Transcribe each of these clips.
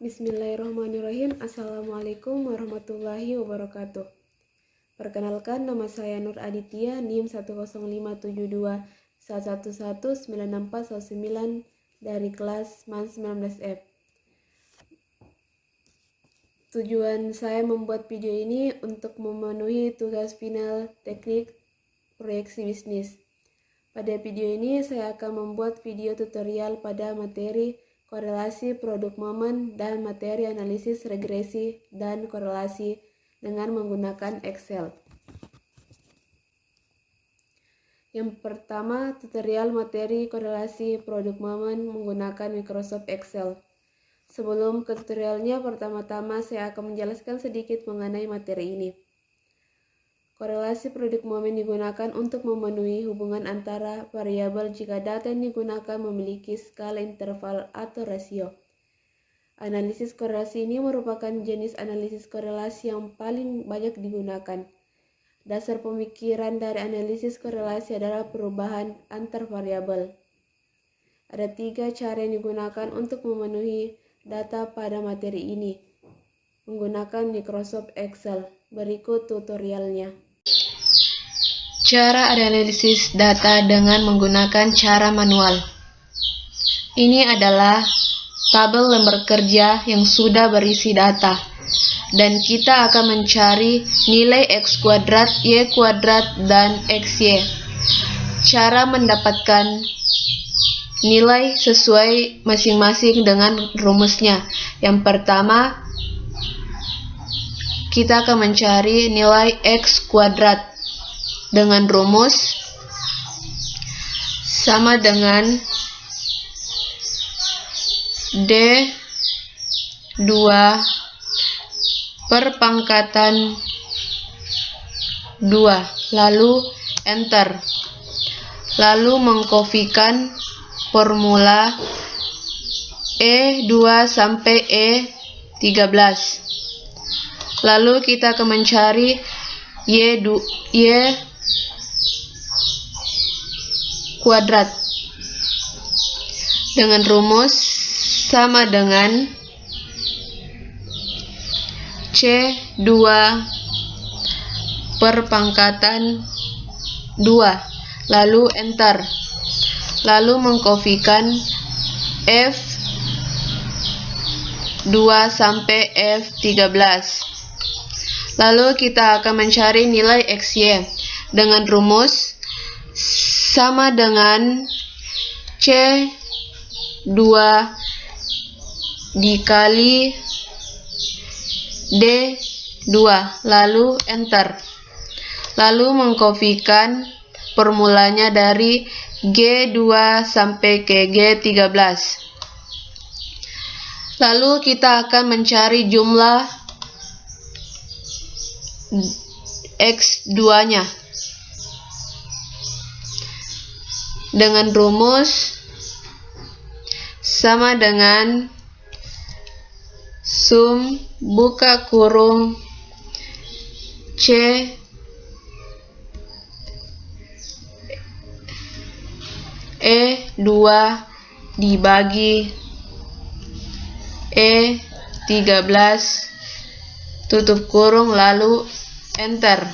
Bismillahirrahmanirrahim. Assalamualaikum warahmatullahi wabarakatuh. Perkenalkan, nama saya Nur Aditya, NIM 1057211196419 dari kelas MAN 19F. Tujuan saya membuat video ini untuk memenuhi tugas final teknik proyeksi bisnis. Pada video ini saya akan membuat video tutorial pada materi korelasi produk momen dan materi analisis regresi dan korelasi dengan menggunakan Excel. Yang pertama, tutorial materi korelasi produk momen menggunakan Microsoft Excel. Sebelum ke tutorialnya, pertama-tama saya akan menjelaskan sedikit mengenai materi ini. Korelasi produk momen digunakan untuk memenuhi hubungan antara variabel jika data yang digunakan memiliki skala interval atau rasio. Analisis korelasi ini merupakan jenis analisis korelasi yang paling banyak digunakan. Dasar pemikiran dari analisis korelasi adalah perubahan antar variabel. Ada 3 cara yang digunakan untuk memenuhi data pada materi ini menggunakan Microsoft Excel. Berikut tutorialnya. Cara analisis data dengan menggunakan cara manual. Ini adalah tabel lembar kerja yang sudah berisi data, dan kita akan mencari nilai X kuadrat, Y kuadrat, dan XY. Cara mendapatkan nilai sesuai masing-masing dengan rumusnya. Yang pertama, kita akan mencari nilai X kuadrat dengan rumus sama dengan D2 per pangkatan 2, lalu enter. Lalu mengkopikan formula E2 sampai E13. Lalu kita akan mencari Y kuadrat dengan rumus sama dengan C2 per pangkatan 2, lalu enter. Lalu mengkopikan F2 sampai F13. Lalu kita akan mencari nilai XY dengan rumus sama dengan C2 dikali D2, lalu enter. Lalu mengkopikan formulanya dari G2 sampai ke G13. Lalu kita akan mencari jumlah X2-nya dengan rumus sama dengan sum buka kurung C E2 dibagi E13 tutup kurung, lalu enter.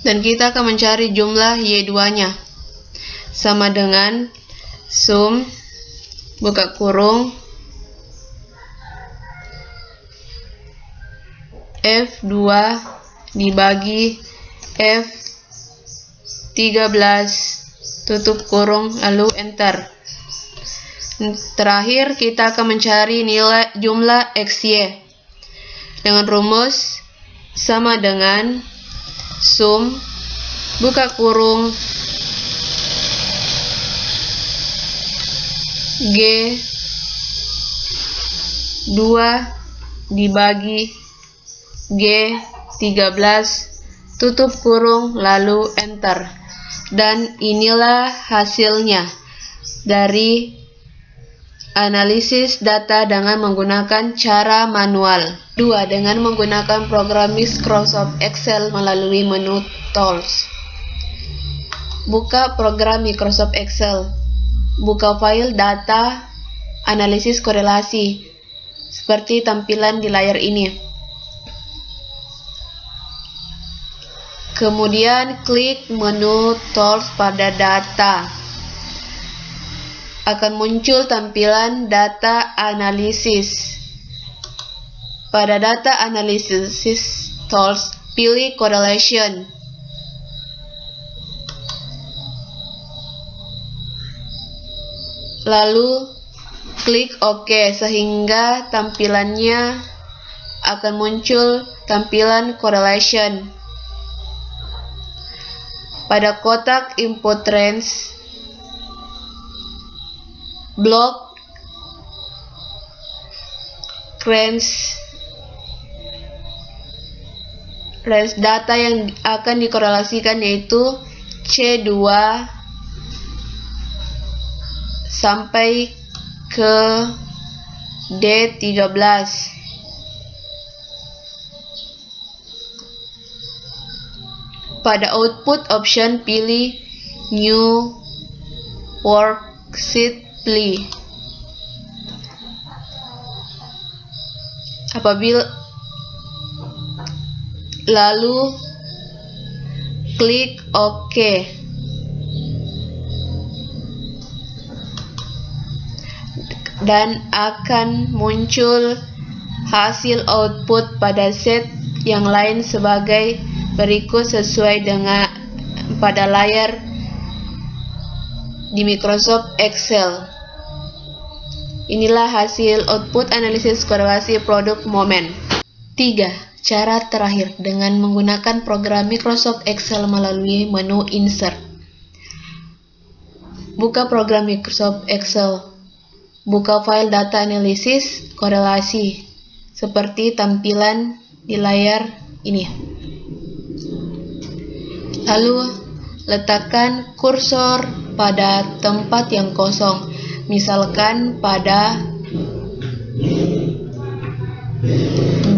Dan kita akan mencari jumlah Y2-nya sama dengan sum buka kurung F2 dibagi F13 tutup kurung, lalu enter. Terakhir kita akan mencari nilai jumlah XY dengan rumus sama dengan sum buka kurung G2 dibagi G13 tutup kurung, lalu enter. Dan inilah hasilnya dari analisis data dengan menggunakan cara manual. 2. Dengan menggunakan program Microsoft Excel melalui menu Tools. Buka program Microsoft Excel. Buka file data analisis korelasi, seperti tampilan di layar ini. Kemudian klik menu Tools pada data. Akan muncul tampilan data analisis. Pada data analysis tools, pilih correlation. Lalu klik OK sehingga tampilannya akan muncul tampilan correlation. Pada kotak input range, blok range data yang akan dikorelasikan yaitu C2 sampai ke D13. Pada output option pilih New Worksheet Pilih. Lalu klik OK. Dan akan muncul hasil output pada set yang lain sebagai berikut sesuai dengan pada layar di Microsoft Excel. Inilah hasil output analisis korelasi produk momen. 3. Cara terakhir dengan menggunakan program Microsoft Excel melalui menu Insert. Buka program Microsoft Excel. Buka file data analisis korelasi seperti tampilan di layar ini. Lalu letakkan kursor pada tempat yang kosong, misalkan pada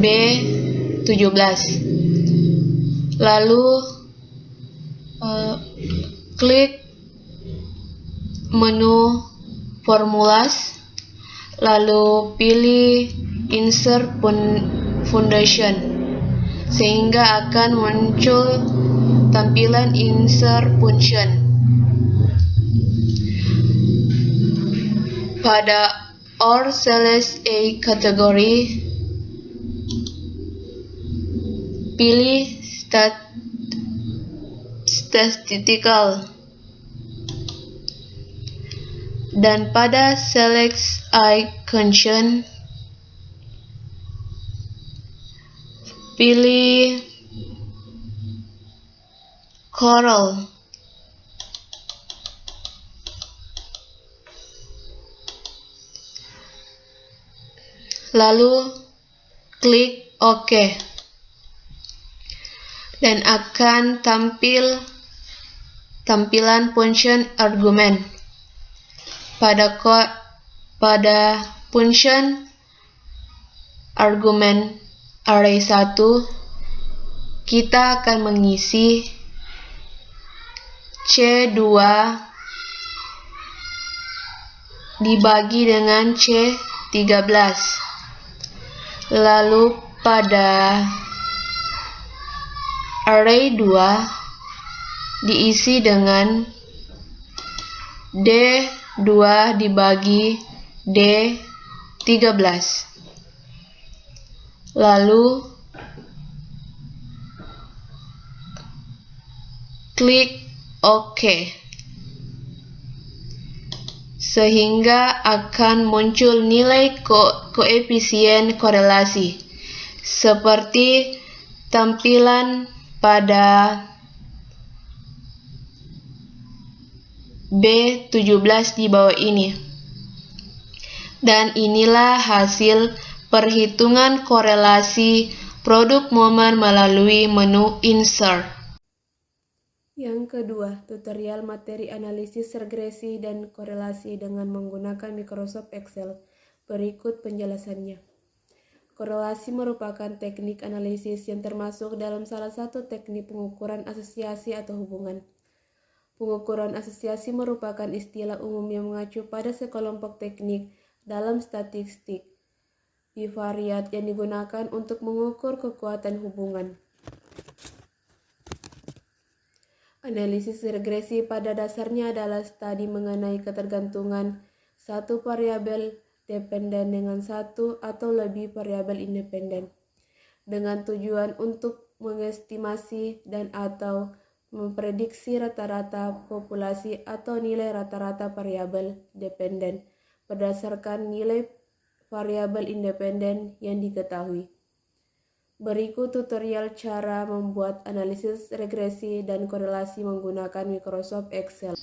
B17. Lalu klik menu formulas, lalu pilih Insert Foundation, sehingga akan muncul tampilan Insert Function. Pada or select a category, pilih statistical, dan pada select a function pilih Corel. Lalu klik OK. Dan akan tampil tampilan function argument. Pada function argument array 1, kita akan mengisi C2 dibagi dengan C13. Lalu pada array 2 diisi dengan D2 dibagi D13. Lalu klik OK. Sehingga akan muncul nilai koefisien korelasi seperti tampilan pada B17 di bawah ini. Dan inilah hasil perhitungan korelasi produk momen melalui menu Insert. Yang kedua, tutorial materi analisis regresi dan korelasi dengan menggunakan Microsoft Excel. Berikut penjelasannya. Korelasi merupakan teknik analisis yang termasuk dalam salah satu teknik pengukuran asosiasi atau hubungan. Pengukuran asosiasi merupakan istilah umum yang mengacu pada sekelompok teknik dalam statistik. Bivariat yang digunakan untuk mengukur kekuatan hubungan. Analisis regresi pada dasarnya adalah studi mengenai ketergantungan satu variabel dependen dengan satu atau lebih variabel independen, dengan tujuan untuk mengestimasi dan atau memprediksi rata-rata populasi atau nilai rata-rata variabel dependen berdasarkan nilai variabel independen yang diketahui. Berikut tutorial cara membuat analisis regresi dan korelasi menggunakan Microsoft Excel.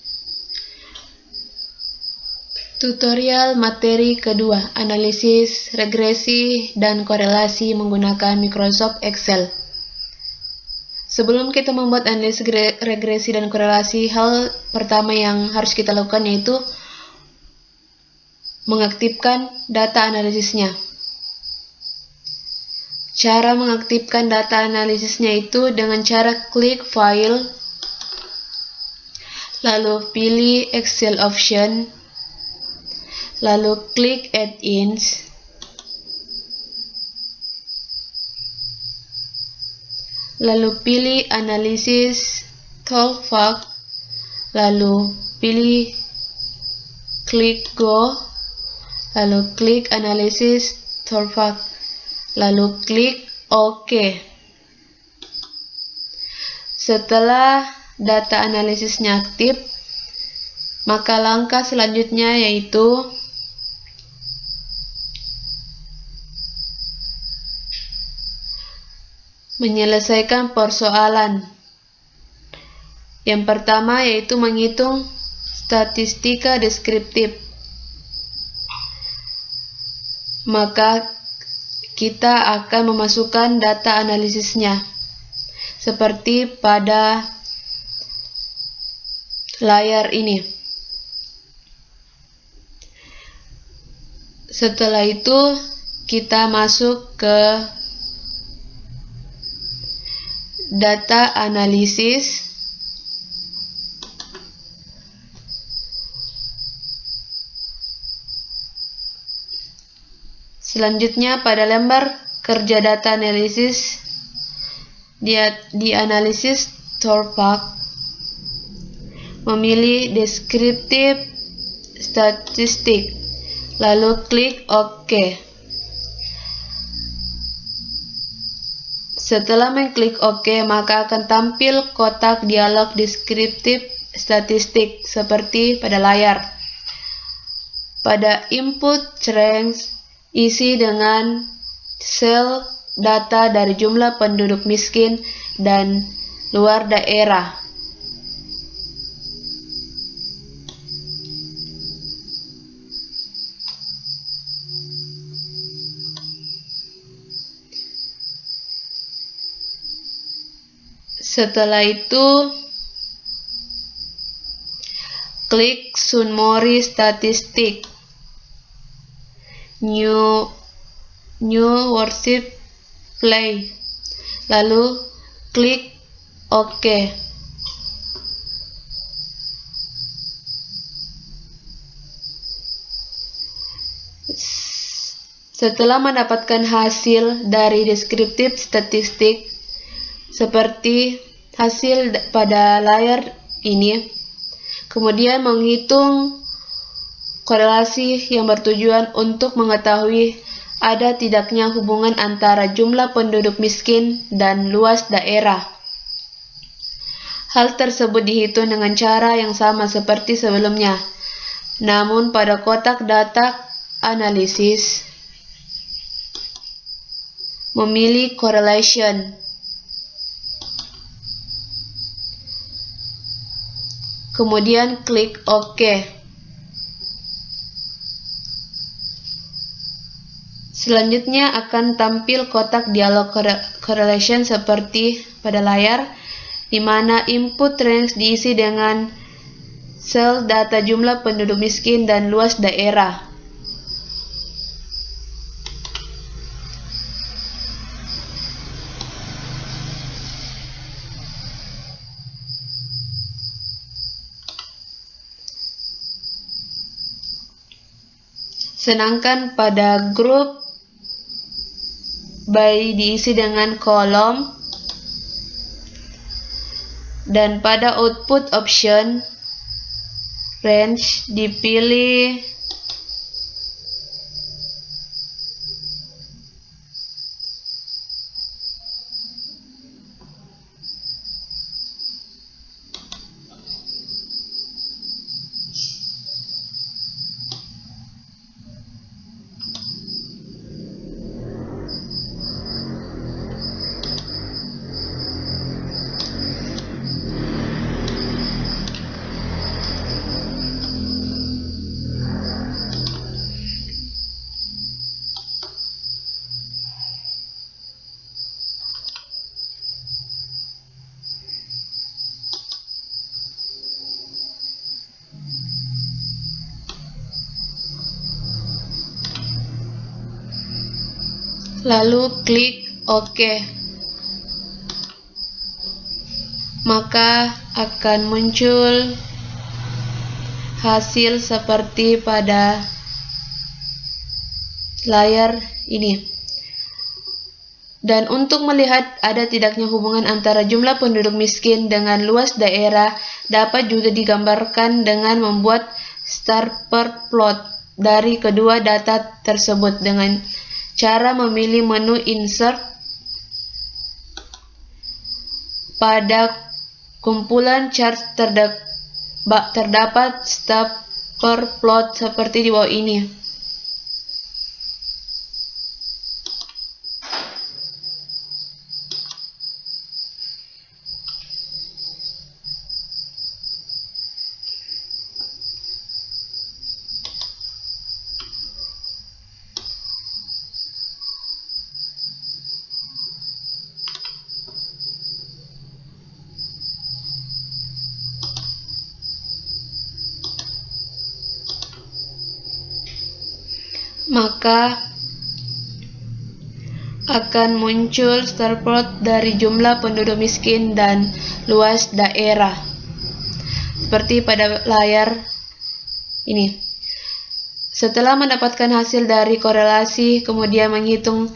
Tutorial materi kedua, analisis regresi dan korelasi menggunakan Microsoft Excel. Sebelum kita membuat analisis regresi dan korelasi, hal pertama yang harus kita lakukan yaitu mengaktifkan data analisisnya. Cara mengaktifkan data analisisnya itu dengan cara klik File, lalu pilih Excel Option, lalu klik Add-ins, lalu pilih Analisis Toolbox, lalu pilih klik Go, lalu klik Analisis Toolbox, lalu klik OK. Setelah data analisisnya aktif, maka langkah selanjutnya yaitu menyelesaikan persoalan. Yang pertama yaitu menghitung statistika deskriptif. Maka kita akan memasukkan data analisisnya seperti pada layar ini. Setelah itu kita masuk ke data analisis, selanjutnya pada lembar kerja data analisis di analisis Toolbox, memilih deskriptif statistik, lalu klik OK. Setelah mengklik OK, maka akan tampil kotak dialog deskriptif statistik seperti pada layar. Pada input range, isi dengan sel data dari jumlah penduduk miskin dan luar daerah. Setelah itu, klik Summary Statistik, New Worksheet Play, lalu klik OK. Setelah mendapatkan hasil dari deskriptif statistik seperti hasil pada layar ini, kemudian menghitung korelasi yang bertujuan untuk mengetahui ada tidaknya hubungan antara jumlah penduduk miskin dan luas daerah. Hal tersebut dihitung dengan cara yang sama seperti sebelumnya, namun pada kotak data analisis, memilih correlation. Kemudian klik OK. Selanjutnya akan tampil kotak dialog correlation seperti pada layar, di mana input range diisi dengan sel data jumlah penduduk miskin dan luas daerah. Sedangkan pada grup by diisi dengan kolom, dan pada output option range dipilih lalu klik OK. Maka akan muncul hasil seperti pada layar ini. Dan untuk melihat ada tidaknya hubungan antara jumlah penduduk miskin dengan luas daerah dapat juga digambarkan dengan membuat star plot dari kedua data tersebut dengan cara memilih menu insert pada kumpulan chart terdapat star plot seperti di bawah ini. Maka akan muncul star plot dari jumlah penduduk miskin dan luas daerah seperti pada layar ini. Setelah mendapatkan hasil dari korelasi, kemudian menghitung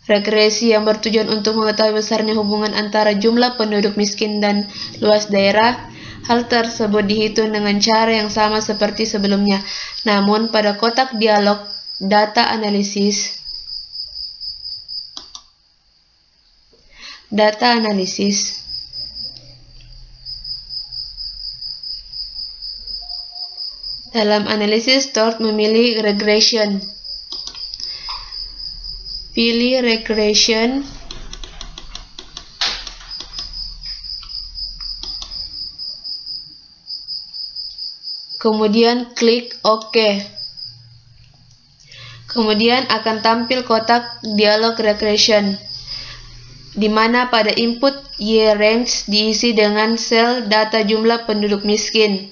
regresi yang bertujuan untuk mengetahui besarnya hubungan antara jumlah penduduk miskin dan luas daerah. Hal tersebut dihitung dengan cara yang sama seperti sebelumnya, namun pada kotak dialog data analisis dalam analisis start memilih regression. Pilih regression. Kemudian klik OK. Kemudian akan tampil kotak dialog regression, di mana pada input Y range diisi dengan sel data jumlah penduduk miskin.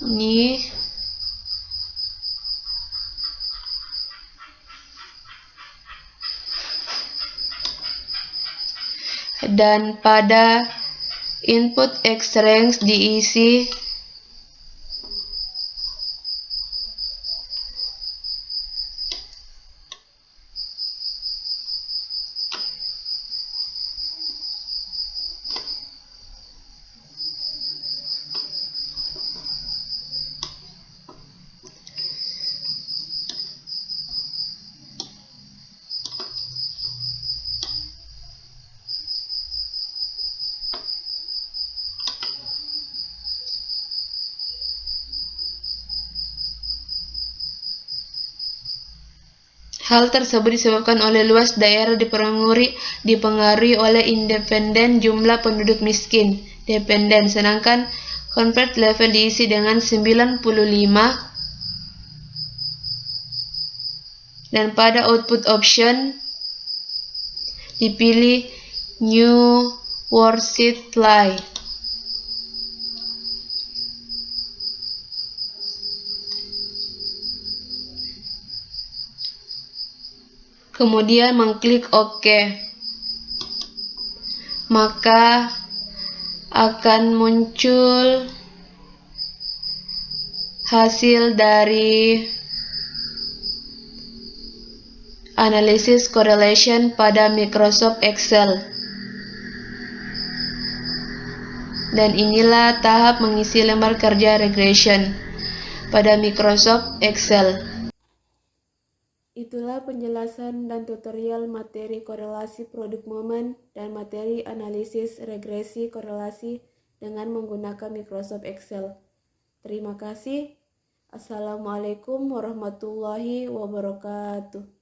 Ini dan pada input X range diisi Hal tersebut disebabkan oleh luas daerah dipengaruhi oleh independen jumlah penduduk miskin, dependen, sedangkan convert level diisi dengan 95, dan pada output option dipilih New Worksheet Line. Kemudian mengklik OK. Maka akan muncul hasil dari analisis correlation pada Microsoft Excel. Dan inilah tahap mengisi lembar kerja regression pada Microsoft Excel. Itulah penjelasan dan tutorial materi korelasi produk momen dan materi analisis regresi korelasi dengan menggunakan Microsoft Excel. Terima kasih. Assalamualaikum warahmatullahi wabarakatuh.